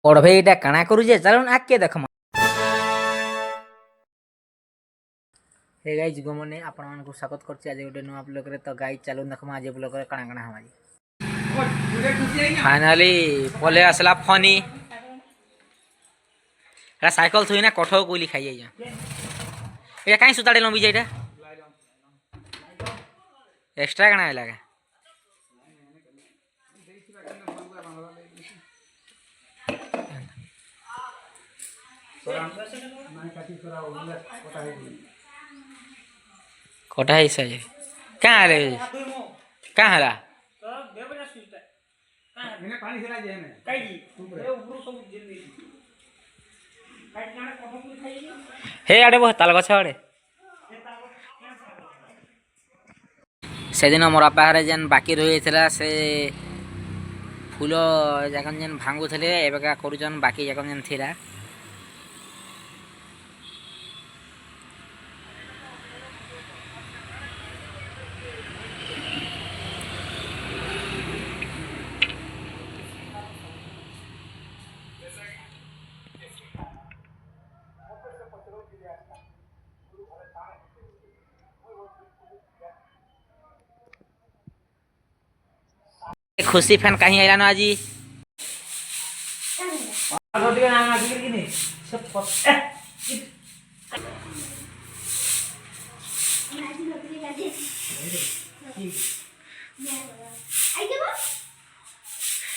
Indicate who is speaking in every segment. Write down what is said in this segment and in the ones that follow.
Speaker 1: बड़ भाई एटा काଣା करूजे चलन आके देखमा। हे गाइस गमने आपण मानकु स्वागत करछि आज गोटे नुआ ब्लॉग रे। तो गाइस चलो देखमा आज ब्लॉग रे काଣା काଣା हमारी फाइनली पले आसला फनी एटा साइकिल थुई ना कठो कोली खाई जाई एटा काई सुताडे लंबी जाईटा एक्स्ट्रा काଣା आइला का कटा है सही कहां आले कहां हला हे आडे बहुत ताल गछ आडे से दिन मोर बापा जेन बाकी रही था से फूल जाकन जेन भांगु थे एवं करुचन बाकी जाकन जेन थिला खुशी फैन कहीं आइला ना आजी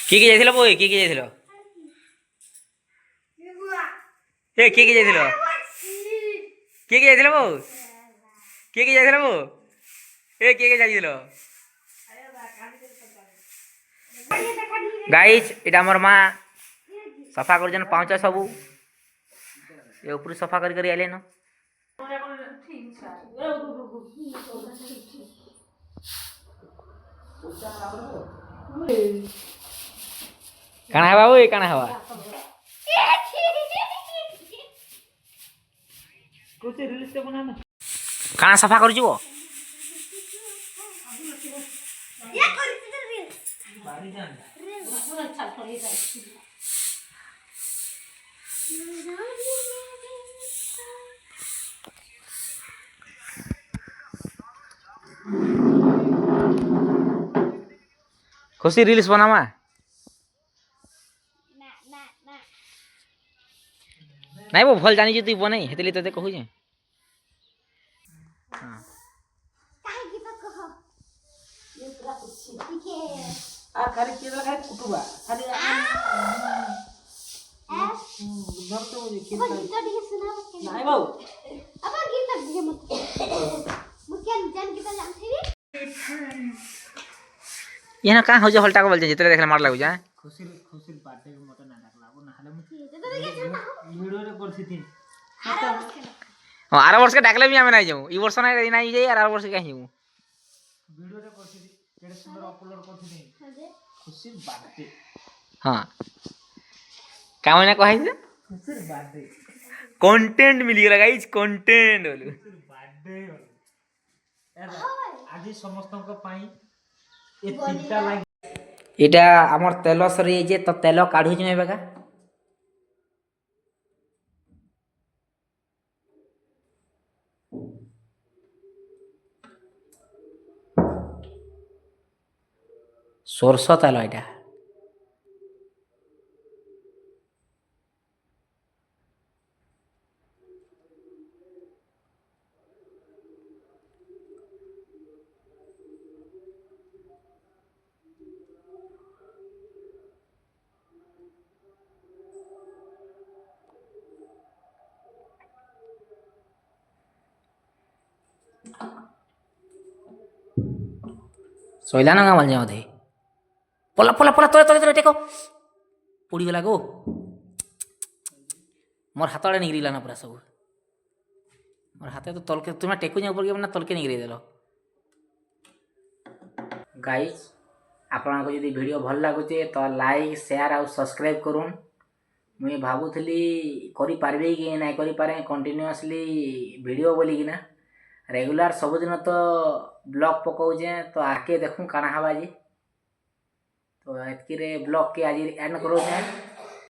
Speaker 1: की जाइथिलो बोई की जाइथिलो ए की जाइथिलो की जाइथिलो बो की जाइथिलो बो ए की जाइथिलो गाइस इटा हमर मां सफा कर जन पांच सबू ये ऊपर सफा कर करी आले न काना है बाबू काना हवा कोसे रिलीज से बना ना काना सफा कर जीवो ये कर बारी जान पूरा अच्छा कर खुशी रील्स बनामा नहीं वो भल जानी तुई बनै हेतली तते कहू जे हां काहे की तो कह ये पूरा कुछ ठीक है आ खाली केला खाली कुटुबा खाली घर तो गीत ठीक सुना नहीं बाबू अब गीत दिए मत मुखिया जान गीत जानथी यहाँ कहाँ हो जा हल्टा को बोल जे तेरे देखले मार लागु जा खुशी खुशी बर्थडे को मत ना डाकला ना हले वीडियो रे करथि थी हां 8 वर्ष के डाकले भी हमें नहीं जाऊ ई वर्ष नहीं नहीं जाई 8 वर्ष के जाऊ वीडियो रे करथि थी केडे सुंदर अपलोड करथि थी खुशी बर्थडे हां का मैंने कहै जे खुशी बर्थडे कंटेंट मिल गया गाइस कंटेंट बोलू खुशी बर्थडे आज समस्त को पाई इटा आमर तेल सरी जे तो तेल काढु जे बेगा सरसो तेल इटा सोइला ना माल जाओ दे पोला पोला पोला तोरे तोरे तोरे टेको पुड़ी गला गो मोर हाथ आड़े निगरीला ना पूरा सब मोर हाथे तो तलके तुम टेकु जे ऊपर के ना तलके निगरी देलो गाइस आपन को यदि वीडियो भल लागुचे तो लाइक शेयर और सब्सक्राइब करूँ मुझे भावुली करें कि ना करें कंटिन्यूअसली वीडियो बोली कि रेगुलर सबुदिन तो ब्लॉग पकाऊे तो आके देखूँ काना हवा जी तो एतकी ब्लॉग के आज एंड करोचे।